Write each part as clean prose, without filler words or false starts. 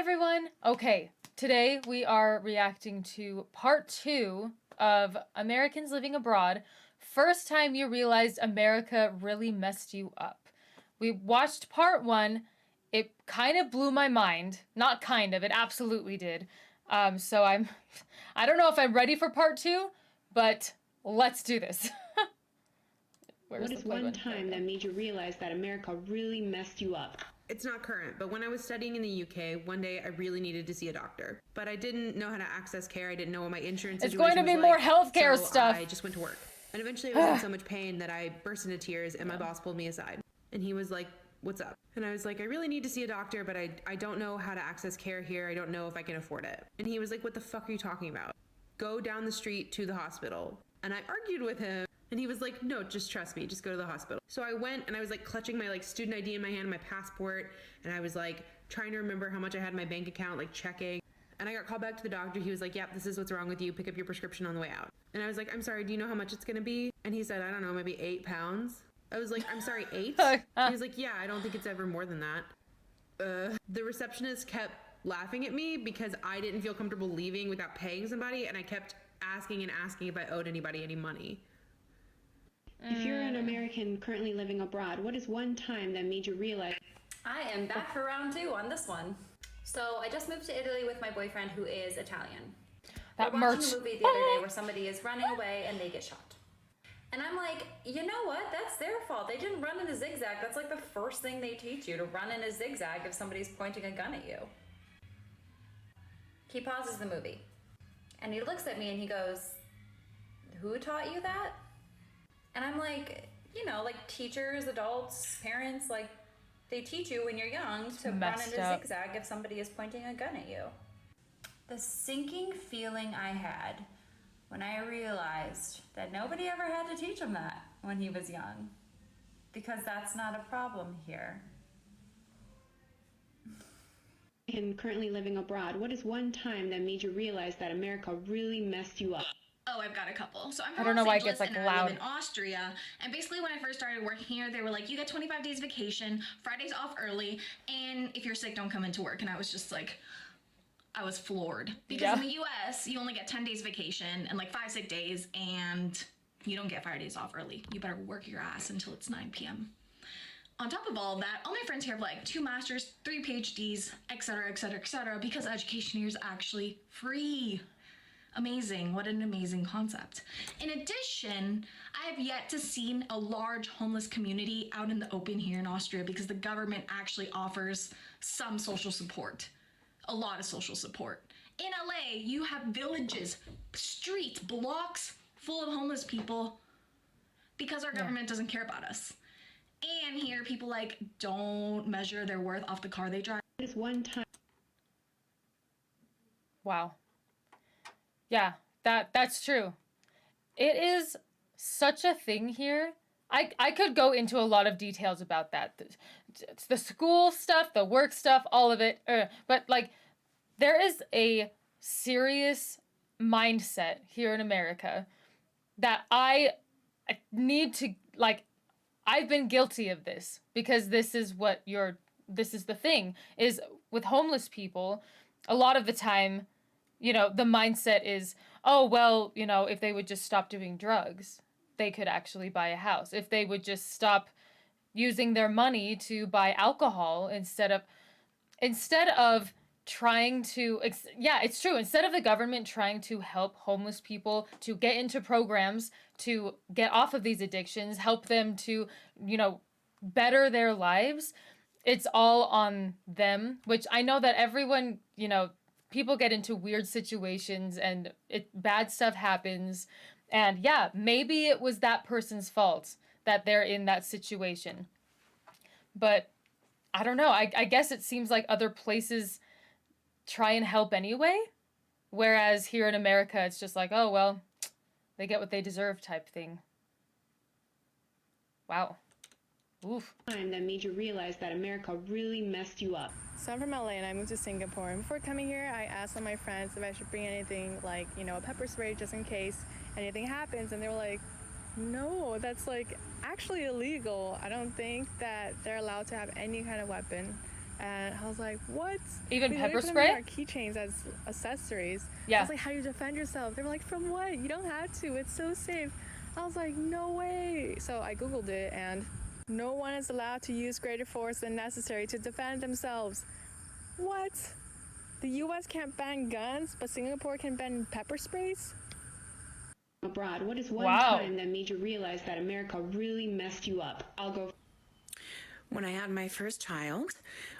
everyone. Okay, today we are reacting to part 2 of Americans Living Abroad. First time you realized America really messed you up. We watched part 1. It kind of blew my mind. Not kind of, it absolutely did. So I don't know if I'm ready for part 2, but let's do this. What is one time that made you realize that America really messed you up? It's not current, but when I was studying in the UK, one day I really needed to see a doctor. But I didn't know how to access care. I didn't know what my insurance situation was like. It's going to be more healthcare stuff. I just went to work. And eventually I was in so much pain that I burst into tears and my boss pulled me aside. And he was like, "What's up?" And I was like, "I really need to see a doctor, but I don't know how to access care here. I don't know if I can afford it." And he was like, "What the fuck are you talking about? Go down the street to the hospital." And I argued with him. And he was like, "No, just trust me. Just go to the hospital." So I went and I was like clutching my like student ID in my hand, my passport. And I was like trying to remember how much I had in my bank account, like checking. And I got called back to the doctor. He was like, "Yep, this is what's wrong with you. Pick up your prescription on the way out." And I was like, "I'm sorry, do you know how much it's going to be?" And he said, "I don't know, maybe 8 pounds. I was like, "I'm sorry, 8? He was like, "Yeah, I don't think it's ever more than that." The receptionist kept laughing at me because I didn't feel comfortable leaving without paying somebody. And I kept asking and asking if I owed anybody any money. If you're an American currently living abroad, what is one time that made you realize? I am back for round 2 on this one. So I just moved to Italy with my boyfriend who is Italian. We're watching a movie the other day where somebody is running away and they get shot. And I'm like, you know what? That's their fault. They didn't run in a zigzag. That's like the first thing they teach you, to run in a zigzag if somebody's pointing a gun at you. He pauses the movie and he looks at me and he goes, "Who taught you that?" And I'm like, you know, like teachers, adults, parents, like they teach you when you're young to run in a zigzag if somebody is pointing a gun at you. The sinking feeling I had when I realized that nobody ever had to teach him that when he was young, because that's not a problem here. And currently living abroad, what is one time that made you realize that America really messed you up? Oh, I've got a couple. So I'm I from don't know Los why it Angeles gets, like, and I loud. live in Austria. And basically when I first started working here, they were like, you get 25 days vacation, Fridays off early, and if you're sick, don't come into work. And I was just like, I was floored. Because in the US, you only get 10 days vacation and like 5 sick days, and you don't get Fridays off early. You better work your ass until it's 9 p.m. On top of all that, all my friends here have like 2 masters, 3 PhDs, etc., etc., etc., because education here is actually free. Amazing. What an amazing concept. In addition, I have yet to see a large homeless community out in the open here in Austria because the government actually offers some social support. A lot of social support. In LA, you have villages, streets, blocks full of homeless people because our government doesn't care about us. And here, people like don't measure their worth off the car they drive. What is one time? Wow. Yeah, that's true. It is such a thing here. I could go into a lot of details about that. The school stuff, the work stuff, all of it. But like, there is a serious mindset here in America that I need to, like, I've been guilty of this because this is the thing is with homeless people, a lot of the time, you know, the mindset is, oh, well, you know, if they would just stop doing drugs, they could actually buy a house. If they would just stop using their money to buy alcohol instead of trying to, it's true. Instead of the government trying to help homeless people to get into programs, to get off of these addictions, help them to, you know, better their lives, it's all on them, which I know that everyone, you know, people get into weird situations and bad stuff happens. And yeah, maybe it was that person's fault that they're in that situation. But I don't know. I guess it seems like other places try and help anyway. Whereas here in America, it's just like, oh, well, they get what they deserve type thing. Wow. Oof. Time that made you realize that America really messed you up. So I'm from LA and I moved to Singapore. And before coming here, I asked all my friends if I should bring anything like, you know, a pepper spray just in case anything happens. And they were like, no, that's like actually illegal. I don't think that they're allowed to have any kind of weapon And I was like, what? Even We pepper literally put them spray? in our keychains as accessories. I Yeah. was like, how do you defend yourself? They were like, from what? You don't have to. It's so safe. I was like, no way. So I Googled it, and no one is allowed to use greater force than necessary to defend themselves. What? The US can't ban guns, but Singapore can ban pepper sprays? Abroad, what is one Wow. time that made you realize that America really messed you up? I'll go. When I had my first child,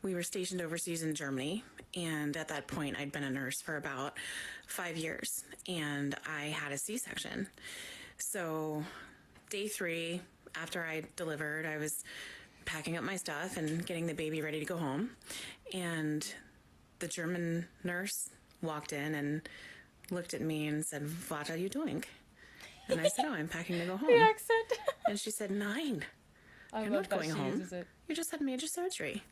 we were stationed overseas in Germany, and at that point I'd been a nurse for about 5 years, and I had a C-section. So day 3, after I delivered, I was packing up my stuff and getting the baby ready to go home, and the German nurse walked in and looked at me and said, "What are you doing?" And I said, "Oh, I'm packing to go home." The accent. And she said, "Nein, I you're love not that going she home. uses it. You just had major surgery.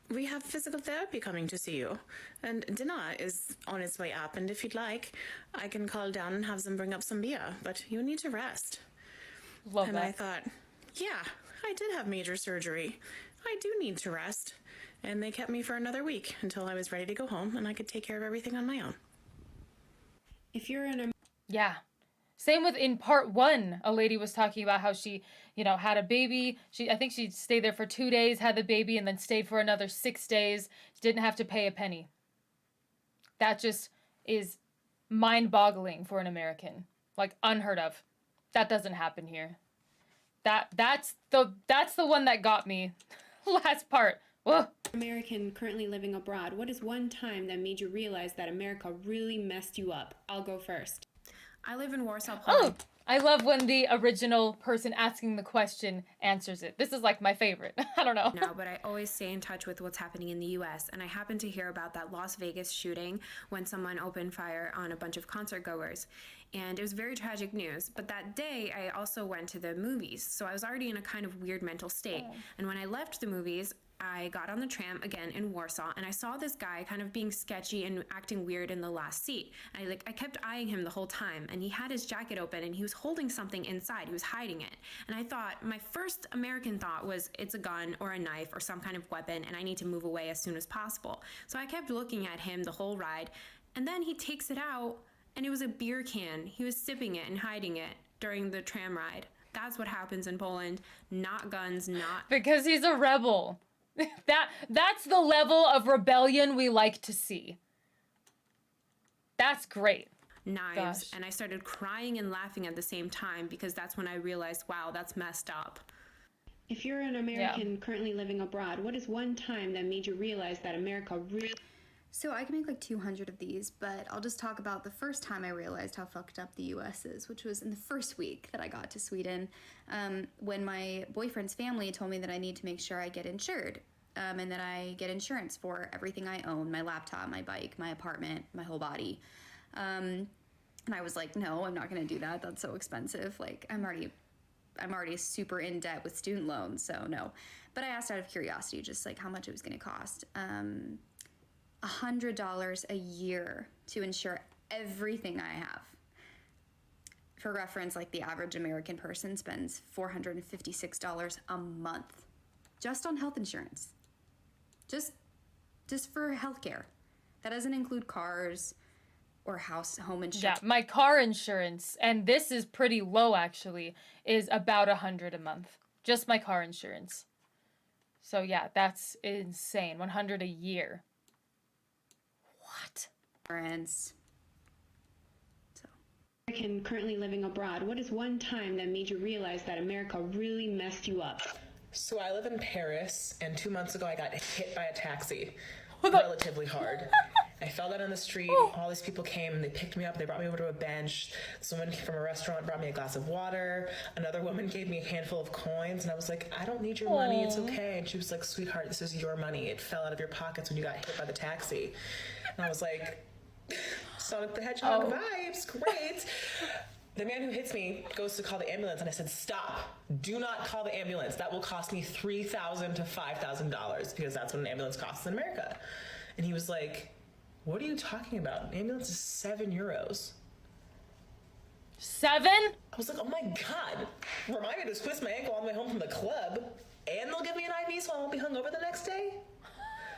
We have physical therapy coming to see you. And dinner is on its way up. And if you'd like, I can call down and have them bring up some beer. But you need to rest." Love And that. I thought, yeah, I did have major surgery. I do need to rest. And they kept me for another week until I was ready to go home and I could take care of everything on my own. If you're an Yeah. Same with in part 1, a lady was talking about how she, had a baby. I think she stayed there for 2 days, had the baby, and then stayed for another 6 days. Didn't have to pay a penny. That just is mind-boggling for an American. Like, unheard of. That doesn't happen here. That's the one that got me. Last part. Ugh. American currently living abroad, what is one time that made you realize that America really messed you up? I'll go first. I live in Warsaw, Oh, Poland. I love when the original person asking the question answers it. This is like my favorite. I don't know. Now, but I always stay in touch with what's happening in the US, and I happened to hear about that Las Vegas shooting when someone opened fire on a bunch of concert goers. And it was very tragic news. But that day, I also went to the movies, so I was already in a kind of weird mental state. And when I left the movies, I got on the tram again in Warsaw, and I saw this guy kind of being sketchy and acting weird in the last seat. And I kept eyeing him the whole time, and he had his jacket open and he was holding something inside. He was hiding it. And I thought, my first American thought was, it's a gun or a knife or some kind of weapon, and I need to move away as soon as possible. So I kept looking at him the whole ride, and then he takes it out, and it was a beer can. He was sipping it and hiding it during the tram ride. That's what happens in Poland. Not guns, not... Because he's a rebel. That's the level of rebellion we like to see. That's great. knives. Gosh. And I started crying and laughing at the same time because that's when I realized, wow, that's messed up. If you're an American currently living abroad, what is one time that made you realize that America really... So I can make like 200 of these, but I'll just talk about the first time I realized how fucked up the US is, which was in the first week that I got to Sweden, when my boyfriend's family told me that I need to make sure I get insured, and that I get insurance for everything I own, my laptop, my bike, my apartment, my whole body. And I was like, no, I'm not gonna do that. That's so expensive. Like, I'm already super in debt with student loans, so no. But I asked out of curiosity, just like how much it was gonna cost. $100 a year to insure everything I have. For reference, like the average American person spends $456 a month just on health insurance. Just for healthcare. That doesn't include cars or home insurance. Yeah, my car insurance, and this is pretty low actually, is about $100 a month. Just my car insurance. So yeah, that's insane. $100 a year. What? Insurance. American currently living abroad, what is one time that made you realize that America really messed you up? So I live in Paris, and 2 months ago I got hit by a taxi relatively hard. I fell down on the street, all these people came and they picked me up, they brought me over to a bench. Someone from a restaurant brought me a glass of water. Another woman gave me a handful of coins, and I was like, I don't need your money, it's okay. And she was like, sweetheart, this is your money. It fell out of your pockets when you got hit by the taxi. And I was like, Sonic the Hedgehog vibes, great. The man who hits me goes to call the ambulance, and I said, stop, do not call the ambulance. That will cost me $3,000 to $5,000 because that's what an ambulance costs in America. And he was like, what are you talking about? An ambulance is €7. 7? I was like, oh my God. Remind me to twist my ankle on the way home from the club. and they'll give me an IV so I won't be hungover the next day.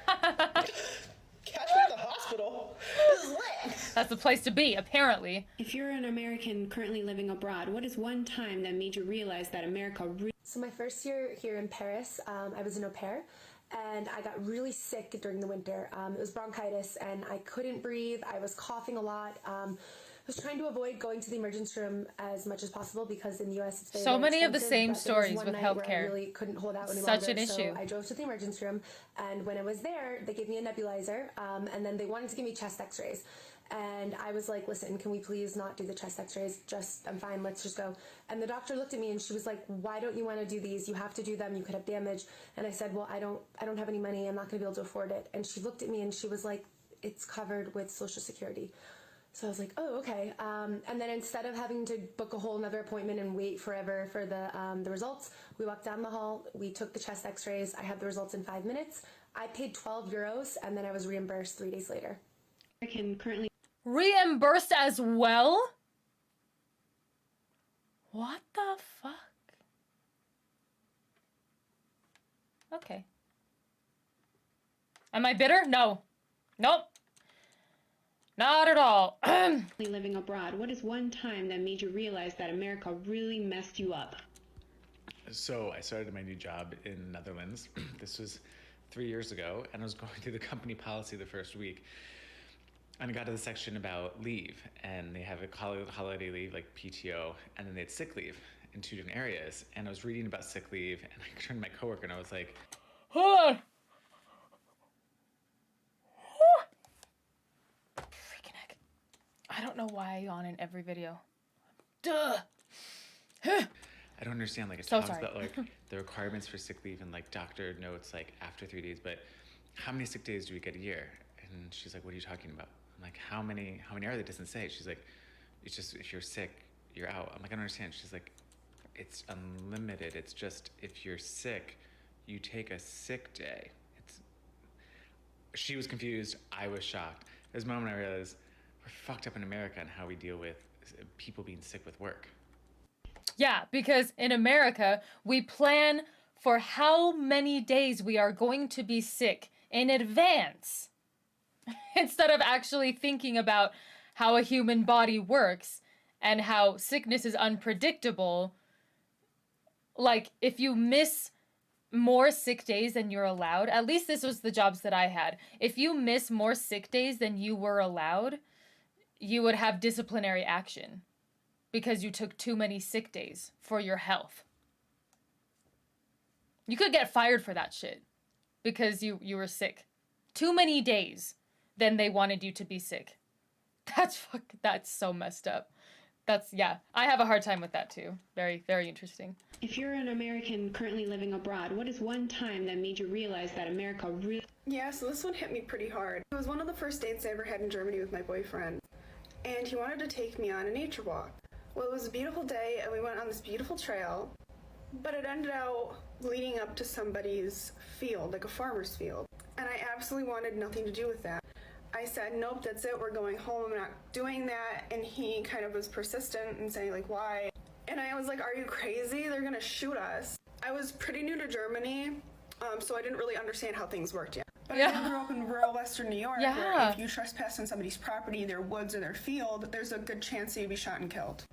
Catch me at the hospital. This is lit. That's the place to be, apparently. If you're an American currently living abroad, what is one time that made you realize that America really... So my first year here in Paris, I was an au pair, and I got really sick during the winter. It was bronchitis, and I couldn't breathe. I was coughing a lot. I was trying to avoid going to the emergency room as much as possible because in the U.S. it's very, so very many of the expensive, same but there was stories one with night where I healthcare. really couldn't hold out any Such longer, an issue. So I drove to the emergency room, and when I was there, they gave me a nebulizer, and then they wanted to give me chest x-rays. And I was like, listen, can we please not do the chest x-rays? I'm fine, let's just go. And the doctor looked at me and she was like, why don't you want to do these? You have to do them, you could have damage. And I said, well, I don't have any money, I'm not going to be able to afford it. And she looked at me and she was like, it's covered with Social Security. So I was like, oh, okay. And then instead of having to book a whole another appointment and wait forever for the results, we walked down the hall, we took the chest x-rays, I had the results in 5 minutes. I paid 12 euros and then I was reimbursed 3 days later. Reimbursed as well? What the fuck? Okay. Am I bitter? No. Nope. Not at all. living abroad, what is one time that made you realize that America really messed you up? So I started my new job in the Netherlands. This was 3 years ago, and I was going through the company policy the first week. And I got to the section about leave, and they have a holiday leave, like PTO, and then they had sick leave in 2 different areas. And I was reading about sick leave, and I turned to my coworker, and I was like, hold on. Freaking heck. I don't know why I yawn in every video. Duh. I don't understand, like, it So talks sorry. about, like, the requirements for sick leave and, like, doctor notes, like, after 3 days, but how many sick days do we get a year? And she's like, what are you talking about? I'm like, how many are there? It doesn't say. She's like, it's just, if you're sick, you're out. I'm like, I don't understand. She's like, it's unlimited. It's just, if you're sick, you take a sick day. She was confused. I was shocked. There's a moment I realized we're fucked up in America and how we deal with people being sick with work. Yeah, because in America, we plan for how many days we are going to be sick in advance. Instead of actually thinking about how a human body works and how sickness is unpredictable. Like, if you miss more sick days than you're allowed, at least this was the jobs that I had. If you miss more sick days than you were allowed, you would have disciplinary action because you took too many sick days for your health. You could get fired for that shit because you were sick. Too many days. Then they wanted you to be sick. That's so messed up. Yeah, I have a hard time with that too. Very, very interesting. If you're an American currently living abroad, what is one time that made you realize that America really... Yeah, so this one hit me pretty hard. It was one of the first dates I ever had in Germany with my boyfriend, and he wanted to take me on a nature walk. Well, it was a beautiful day, and we went on this beautiful trail, but it ended out leading up to somebody's field, like a farmer's field, and I absolutely wanted nothing to do with that. I said, nope, that's it, we're going home, I'm not doing that, and he kind of was persistent and saying, like, why? And I was like, are you crazy? They're gonna shoot us. I was pretty new to Germany, so I didn't really understand how things worked yet. But I grew up in rural Western New York, where if you trespass on somebody's property, their woods or their field, there's a good chance that you'd be shot and killed.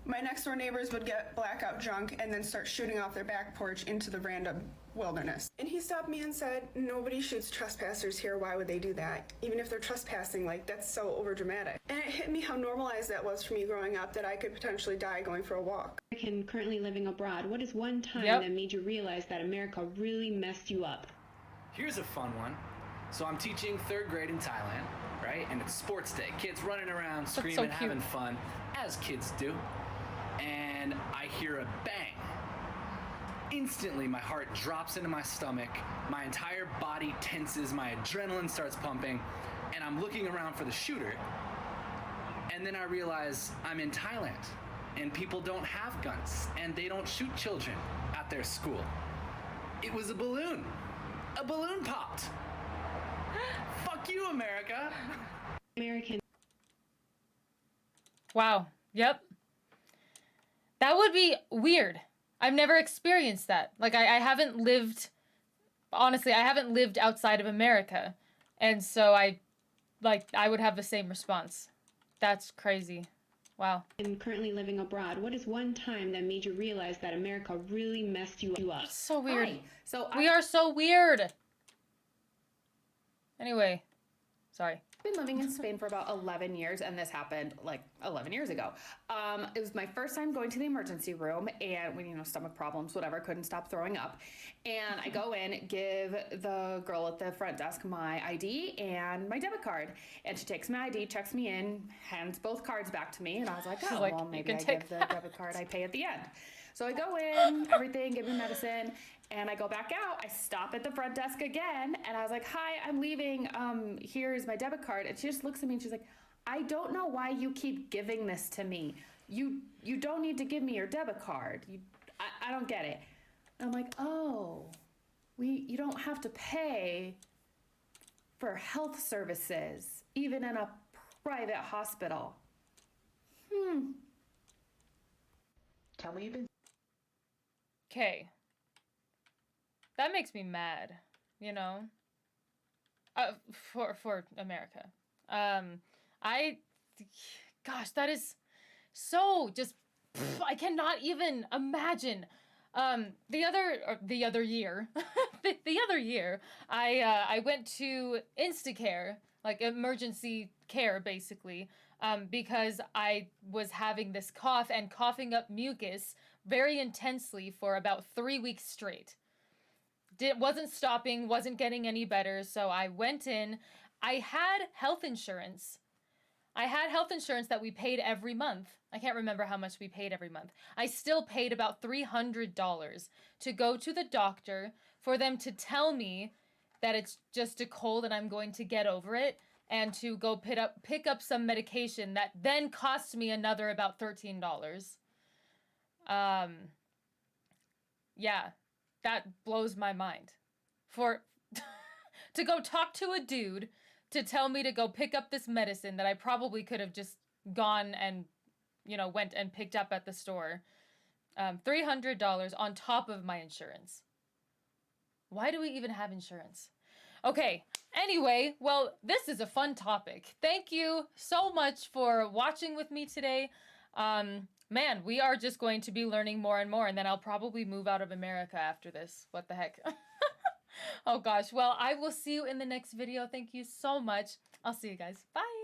My next door neighbors would get blackout drunk and then start shooting off their back porch into the random wilderness. And he stopped me and said, nobody shoots trespassers here, why would they do that? Even if they're trespassing, like, that's so overdramatic. And it hit me how normalized that was for me growing up, that I could potentially die going for a walk. Currently living abroad, what is one time that made you realize that America really messed you up? Here's a fun one. So I'm teaching 3rd grade in Thailand, right? And it's sports day. Kids running around, screaming, having fun, as kids do. And I hear a bang. Instantly, my heart drops into my stomach, my entire body tenses, my adrenaline starts pumping, and I'm looking around for the shooter. And then I realize I'm in Thailand, and people don't have guns, and they don't shoot children at their school. It was a balloon. A balloon popped. Fuck you, America. American. Wow. Yep. That would be weird I've never experienced that. Like, I haven't lived, honestly, I haven't lived outside of America. And so I would have the same response. That's crazy. Wow. I'm currently living abroad. What is one time that made you realize that America really messed you up? It's so weird. Hi. So We are so weird. Anyway, sorry. I've been living in Spain for about 11 years, and this happened like 11 years ago. It was my first time going to the emergency room, and when, stomach problems, whatever, couldn't stop throwing up. And I go in, give the girl at the front desk my ID and my debit card. And she takes my ID, checks me in, hands both cards back to me. And I was like, oh, well, maybe I give the debit card, I pay at the end. So I go in, everything, give me medicine, and I go back out. I stop at the front desk again, and I was like, hi, I'm leaving. Here's my debit card. And she just looks at me and she's like, I don't know why you keep giving this to me. You don't need to give me your debit card. I don't get it. And I'm like, oh, you don't have to pay for health services, even in a private hospital. Tell me you've been... Okay. That makes me mad, for America. Gosh, that is so just, I cannot even imagine. The other year, I went to Instacare, like emergency care, basically, because I was having this cough and coughing up mucus very intensely for about 3 weeks straight. Wasn't stopping, wasn't getting any better, so I went in. I had health insurance. That we paid every month. I can't remember how much we paid every month. I still paid about $300 to go to the doctor for them to tell me that it's just a cold and I'm going to get over it, and to go pick up some medication that then cost me another about $13. Yeah, that blows my mind. For to go talk to a dude to tell me to go pick up this medicine that I probably could have just gone and, went and picked up at the store. $300 on top of my insurance. Why do we even have insurance? Okay, anyway, well, this is a fun topic. Thank you so much for watching with me today. Man, we are just going to be learning more and more, and then I'll probably move out of America after this. What the heck? Oh gosh, well, I will see you in the next video. Thank you so much. I'll see you guys. Bye!